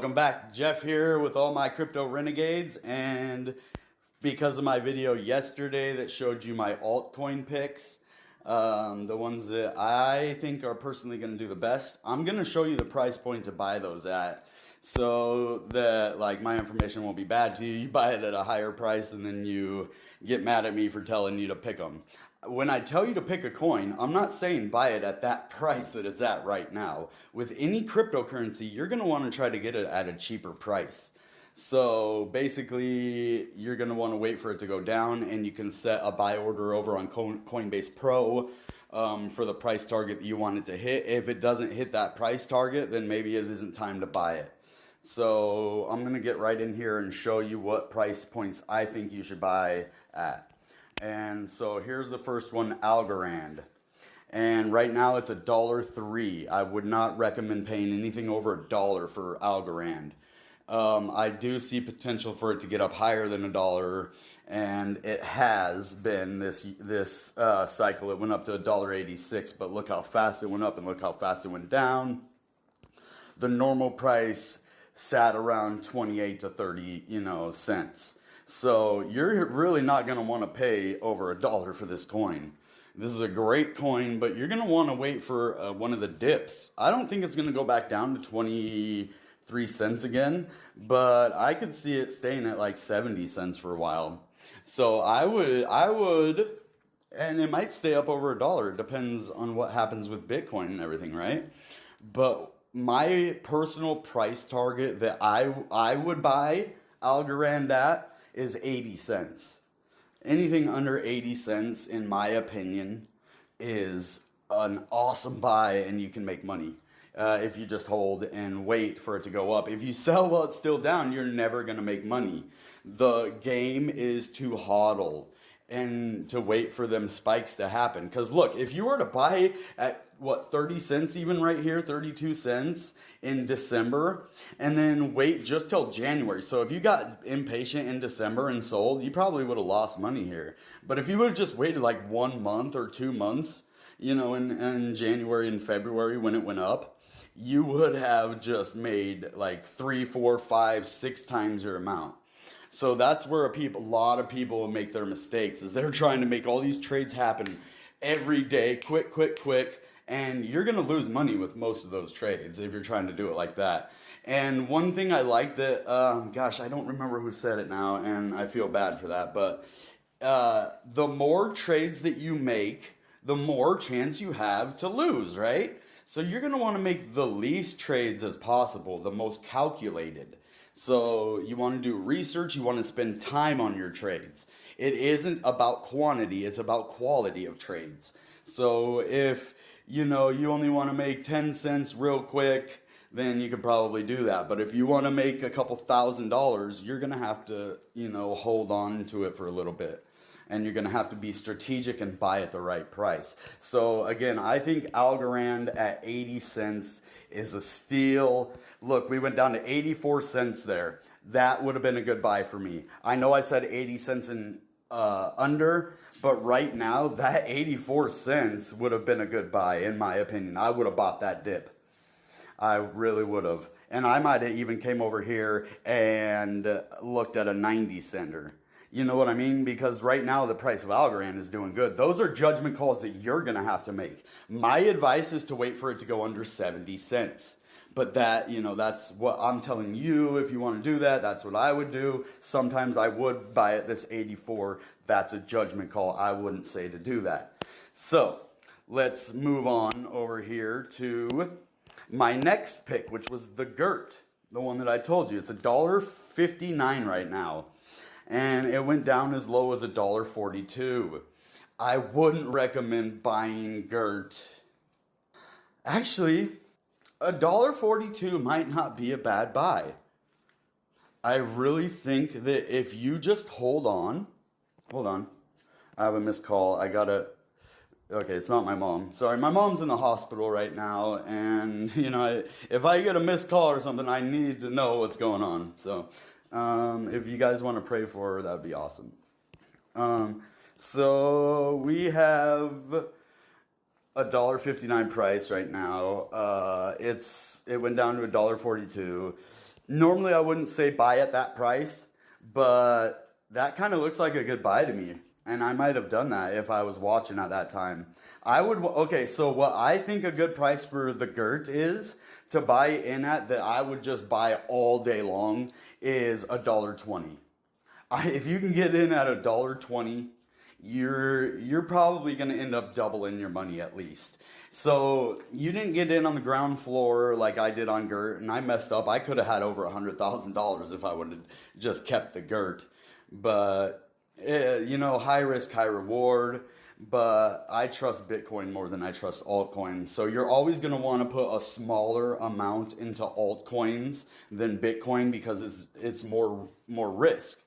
welcome back. Jeff here with all my crypto renegades, and because of my video yesterday that showed you my altcoin picks, the ones that I think are personally going to do the best, I'm going to show you the price point to buy those at, so that like my information won't be bad to you. You buy it at a higher price and then you get mad at me for telling you to pick them. When I tell you to pick a coin, I'm not saying buy it at that price that it's at right now. With any cryptocurrency, you're going to want to try to get it at a cheaper price. So basically, you're going to want to wait for it to go down, and you can set a buy order over on Coinbase Pro for the price target that you want it to hit. If it doesn't hit that price target, then maybe it isn't time to buy it. So I'm going to get right in here and show you what price points I think you should buy at. And so here's the first one, Algorand. And right now it's $1.03. I would not recommend paying anything over $1 for Algorand. I do see potential for it to get up higher than $1, and it has been this cycle. It went up to $1.86, but look how fast it went up and look how fast it went down. The normal price sat around 28 to 30, cents. So you're really not going to want to pay over $1 for this coin. This is a great coin, but you're going to want to wait for one of the dips. I don't think it's going to go back down to 23 cents again, but I could see it staying at like 70 cents for a while. So I would, and it might stay up over $1. It depends on what happens with Bitcoin and everything, right? But my personal price target that I would buy Algorand at is 80 cents. Anything under 80 cents, in my opinion, is an awesome buy, and you can make money if you just hold and wait for it to go up. If you sell while it's still down, you're never going to make money. The game is to hodl and to wait for them spikes to happen. Because look, if you were to buy at 30 cents even right here, 32 cents in December, and then wait just till January. So if you got impatient in December and sold, you probably would have lost money here. But if you would have just waited like 1 month or 2 months, in January and February when it went up, you would have just made like 3, 4, 5, 6 times your amount. So that's where a lot of people make their mistakes, is they're trying to make all these trades happen every day, quick, and you're going to lose money with most of those trades if you're trying to do it like that. And one thing I like that, I don't remember who said it now, and I feel bad for that, but the more trades that you make, the more chance you have to lose, right? So you're going to want to make the least trades as possible, the most calculated. So you want to do research, you want to spend time on your trades. It isn't about quantity, it's about quality of trades. So if, you only want to make 10 cents real quick, then you could probably do that. But if you want to make a couple $1,000s, you're going to have to, hold on to it for a little bit. And you're going to have to be strategic and buy at the right price. So again, I think Algorand at 80 cents is a steal. Look, we went down to 84 cents there. That would have been a good buy for me. I know I said 80 cents and under, but right now that 84 cents would have been a good buy in my opinion. I would have bought that dip. I really would have. And I might have even came over here and looked at a 90 center. You know what I mean? Because right now the price of Algorand is doing good. Those are judgment calls that you're going to have to make. My advice is to wait for it to go under 70 cents. But that, that's what I'm telling you. If you want to do that, that's what I would do. Sometimes I would buy at this 84. That's a judgment call. I wouldn't say to do that. So let's move on over here to my next pick, which was the GERT, the one that I told you. It's $1.59 right now. And it went down as low as $1.42. I wouldn't recommend buying GERT. Actually, $1.42 might not be a bad buy. I really think that if you just hold on, I have a missed call. Okay, it's not my mom. Sorry, my mom's in the hospital right now, and if I get a missed call or something, I need to know what's going on. So if you guys want to pray for her, that would be awesome. So we have $1.59 price right now. It went down to $1.42. Normally, I wouldn't say buy at that price, but that kind of looks like a good buy to me. And I might have done that if I was watching at that time. Okay, so what I think a good price for the GERT is to buy in at that I would just buy all day long is $1.20. If you can get in at $1.20, you're probably going to end up doubling your money at least. So you didn't get in on the ground floor like I did on GERT, and I messed up. I could have had over $100,000 if I would have just kept the GERT. But high risk, high reward. But I trust Bitcoin more than I trust altcoins. So you're always going to want to put a smaller amount into altcoins than Bitcoin because it's more risk.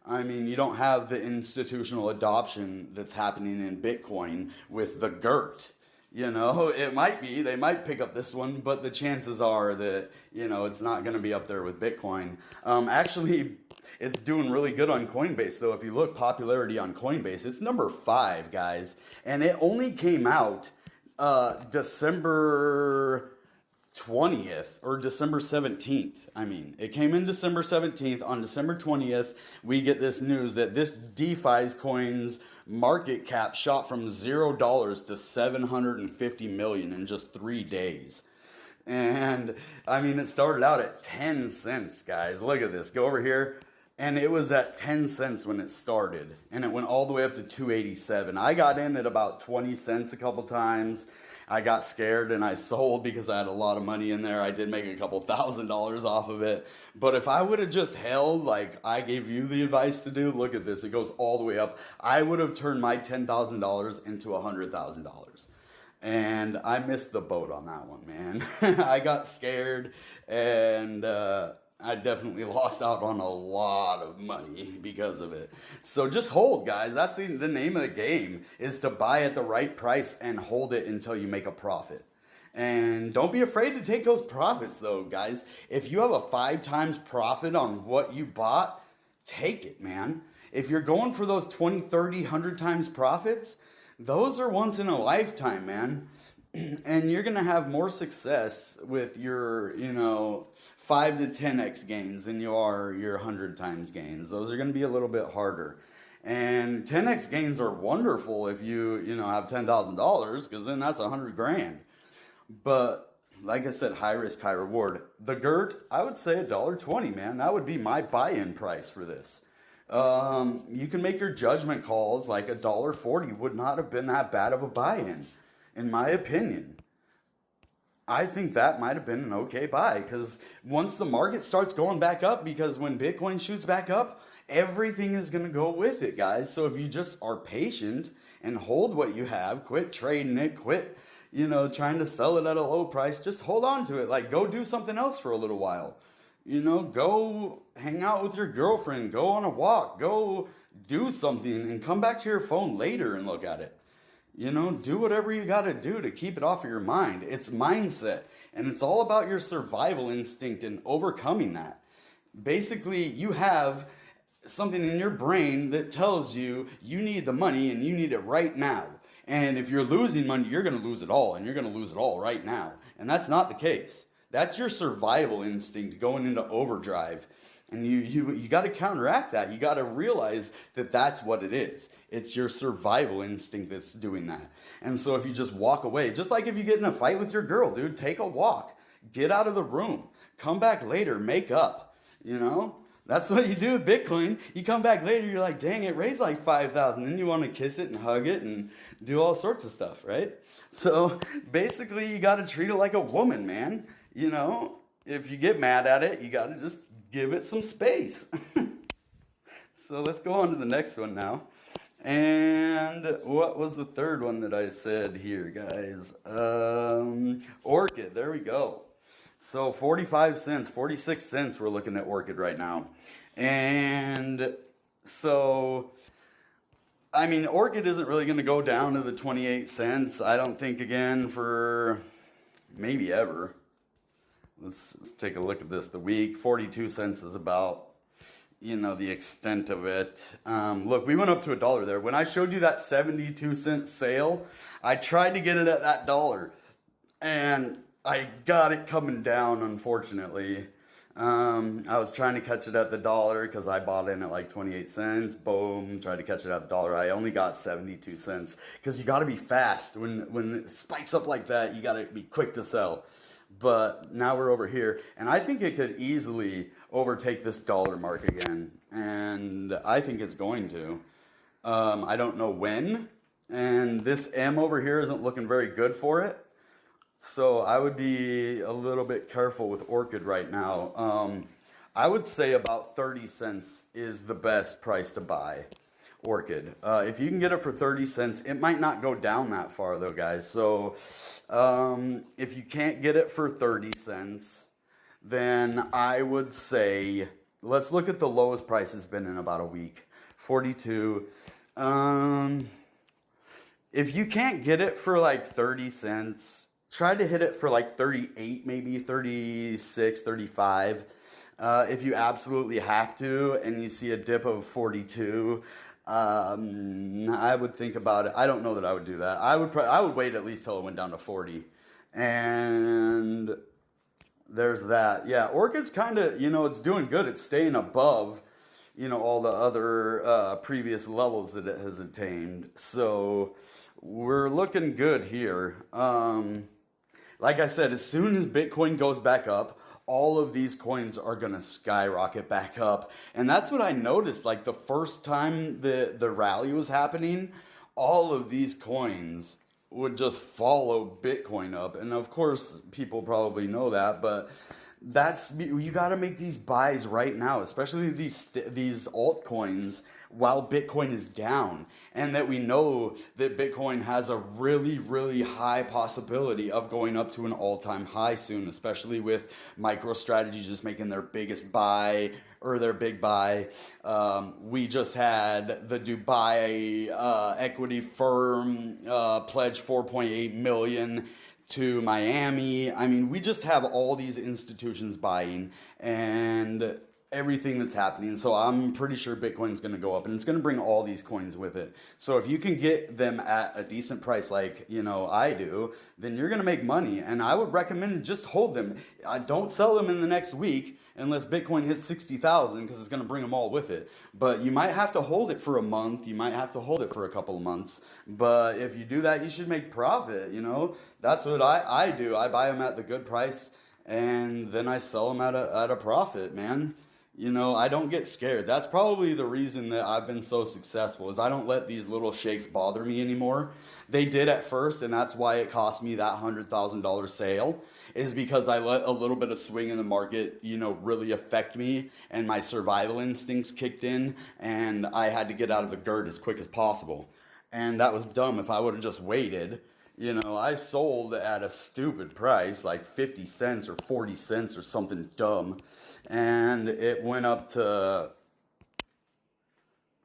I mean, you don't have the institutional adoption that's happening in Bitcoin with the GERT. It might be, they might pick up this one, but the chances are that, it's not going to be up there with Bitcoin. Actually, it's doing really good on Coinbase, though. If you look popularity on Coinbase, it's number 5, guys. And it only came out December 20th or December 17th. It came in December 17th. On December 20th, we get this news that this DeFi's coin's market cap shot from $0 to $750 million in just 3 days. And it started out at 10 cents, guys. Look at this. Go over here. And it was at 10 cents when it started. And it went all the way up to 287. I got in at about 20 cents a couple times. I got scared and I sold because I had a lot of money in there. I did make a couple $1,000s off of it. But if I would have just held like I gave you the advice to do, look at this. It goes all the way up. I would have turned my $10,000 into $100,000. And I missed the boat on that one, man. I got scared and I definitely lost out on a lot of money because of it. So just hold, guys. That's the name of the game, is to buy at the right price and hold it until you make a profit. And don't be afraid to take those profits, though, guys. If you have a 5 times profit on what you bought, take it, man. If you're going for those 20, 30, 100 times profits, those are once in a lifetime, man. And you're going to have more success with your, 5 to 10x gains than you are your 100 times gains. Those are going to be a little bit harder. And 10x gains are wonderful if you have $10,000, because then that's 100 grand. But like I said, high risk, high reward. The GERT, I would say $1.20, man. That would be my buy-in price for this. You can make your judgment calls. Like $1.40 would not have been that bad of a buy-in, in my opinion. I think that might have been an okay buy, because once the market starts going back up, because when Bitcoin shoots back up, everything is going to go with it, guys. So if you just are patient and hold what you have, quit trading it, quit, trying to sell it at a low price, just hold on to it. Like, go do something else for a little while. Go hang out with your girlfriend, go on a walk, go do something, and come back to your phone later and look at it. Do whatever you got to do to keep it off of your mind. It's mindset, and it's all about your survival instinct and overcoming that. Basically, you have something in your brain that tells you you need the money and you need it right now. And if you're losing money, you're going to lose it all, and you're going to lose it all right now. And that's not the case. That's your survival instinct going into overdrive. And you got to counteract that. You got to realize that that's what it is. It's your survival instinct that's doing that. And so if you just walk away, just like if you get in a fight with your girl, dude, take a walk. Get out of the room. Come back later. Make up. That's what you do with Bitcoin. You come back later, you're like, dang, it raised like 5,000. Then you want to kiss it and hug it and do all sorts of stuff, right? So basically, you got to treat it like a woman, man. If you get mad at it, you got to just give it some space. So let's go on to the next one now. And what was the third one that I said here, guys? Orchid, there we go. So 45 cents, 46 cents we're looking at Orchid right now. And so, Orchid isn't really going to go down to the 28 cents, I don't think, again, for maybe ever. Let's take a look at this. The week, 42 cents is about, the extent of it. Look, we went up to $1 there. When I showed you that 72-cent sale, I tried to get it at that dollar. And I got it coming down, unfortunately. I was trying to catch it at the dollar because I bought in at like 28 cents. Boom, tried to catch it at the dollar. I only got 72 cents because you got to be fast. When it spikes up like that, you got to be quick to sell. But now we're over here, and I think it could easily overtake this dollar mark again. And I think it's going to. I don't know when. And this M over here isn't looking very good for it. So I would be a little bit careful with Orchid right now. I would say about 30 cents is the best price to buy Orchid. If you can get it for 30 cents, it might not go down that far though, guys. So if you can't get it for 30 cents, then I would say, let's look at the lowest price it's been in about a week. 42. If you can't get it for like 30 cents, try to hit it for like 38, maybe 36, 35. If you absolutely have to and you see a dip of 42, I would think about it. I don't know that I would do that. I would wait at least till it went down to 40. And there's that. Yeah, Orchid's kind of, it's doing good. It's staying above, all the other previous levels that it has attained. So we're looking good here. Like I said, as soon as Bitcoin goes back up, all of these coins are going to skyrocket back up. And that's what I noticed. Like the first time the rally was happening, all of these coins would just follow Bitcoin up. And of course, people probably know that, but you got to make these buys right now, especially these altcoins while Bitcoin is down, and that we know that Bitcoin has a really, really high possibility of going up to an all-time high soon, especially with MicroStrategy just making their biggest buy or their big buy. We just had the Dubai equity firm pledge 4.8 million to Miami. I mean, we just have all these institutions buying and everything that's happening. So I'm pretty sure Bitcoin's going to go up, and it's going to bring all these coins with it. So if you can get them at a decent price like, I do, then you're going to make money. And I would recommend just hold them. Don't sell them in the next week unless Bitcoin hits 60,000, because it's going to bring them all with it. But you might have to hold it for a month. You might have to hold it for a couple of months. But if you do that, you should make profit, That's what I do. I buy them at the good price, and then I sell them at a profit, man. I don't get scared. That's probably the reason that I've been so successful, is I don't let these little shakes bother me anymore. They did at first, and that's why it cost me that $100,000 sale, is because I let a little bit of swing in the market, really affect me, and my survival instincts kicked in, and I had to get out of the dirt as quick as possible. And that was dumb. If I would have just waited, I sold at a stupid price, like 50 cents or 40 cents or something dumb. And it went up to,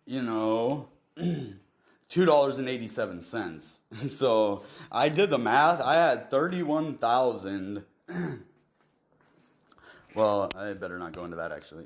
$2.87. So I did the math. I had 31,000. Well, I better not go into that actually.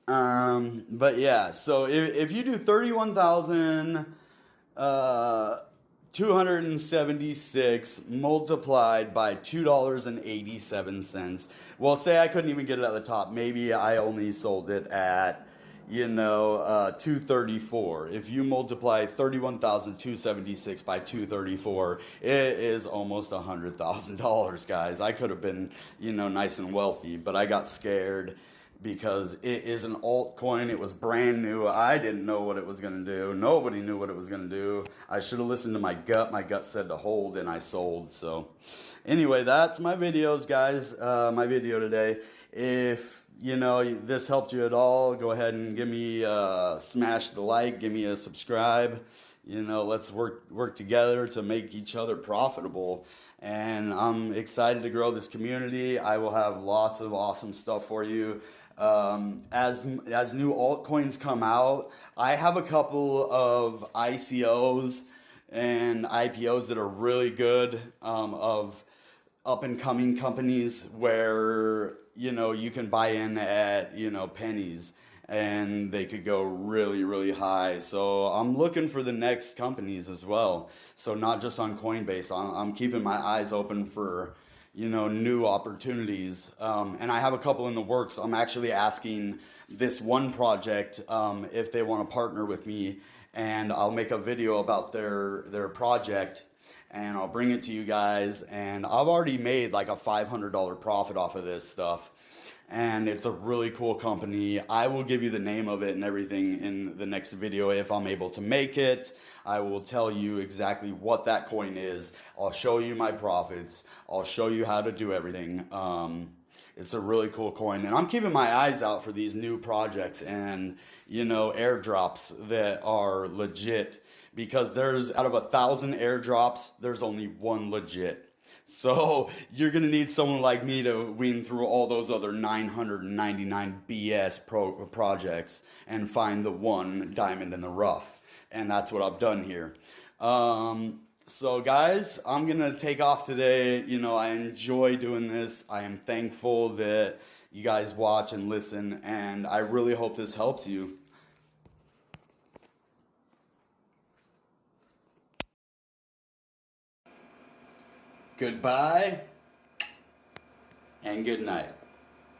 But yeah, so if you do 31,276 multiplied by $2.87. Well, say I couldn't even get it at the top. Maybe I only sold it at, 234. If you multiply 31,276 by 234, it is almost $100,000, guys. I could have been, nice and wealthy, but I got scared because it is an altcoin. It was brand new. I didn't know what it was going to do. Nobody knew what it was going to do. I should have listened to my gut. My gut said to hold, and I sold. So anyway, that's my videos, guys. My video today. If this helped you at all, go ahead and give me smash the like, give me a subscribe. Let's work together to make each other profitable. And I'm excited to grow this community. I will have lots of awesome stuff for you. As new altcoins come out, I have a couple of ICOs and IPOs that are really good, of up and coming companies where you can buy in at pennies, and they could go really, really high. So I'm looking for the next companies as well. So not just on Coinbase. I'm keeping my eyes open for new opportunities. And I have a couple in the works. I'm actually asking this one project if they want to partner with me, and I'll make a video about their project, and I'll bring it to you guys. And I've already made like a $500 profit off of this stuff. And it's a really cool company. I will give you the name of it and everything in the next video if I'm able to make it. I will tell you exactly what that coin is. I'll show you my profits. I'll show you how to do everything. It's a really cool coin. And I'm keeping my eyes out for these new projects and, airdrops that are legit. Because there's, out of 1,000 airdrops, there's only one legit. So you're going to need someone like me to weed through all those other 999 BS projects and find the one diamond in the rough. And that's what I've done here. So guys, I'm going to take off today. I enjoy doing this. I am thankful that you guys watch and listen, and I really hope this helps you. Goodbye and good night.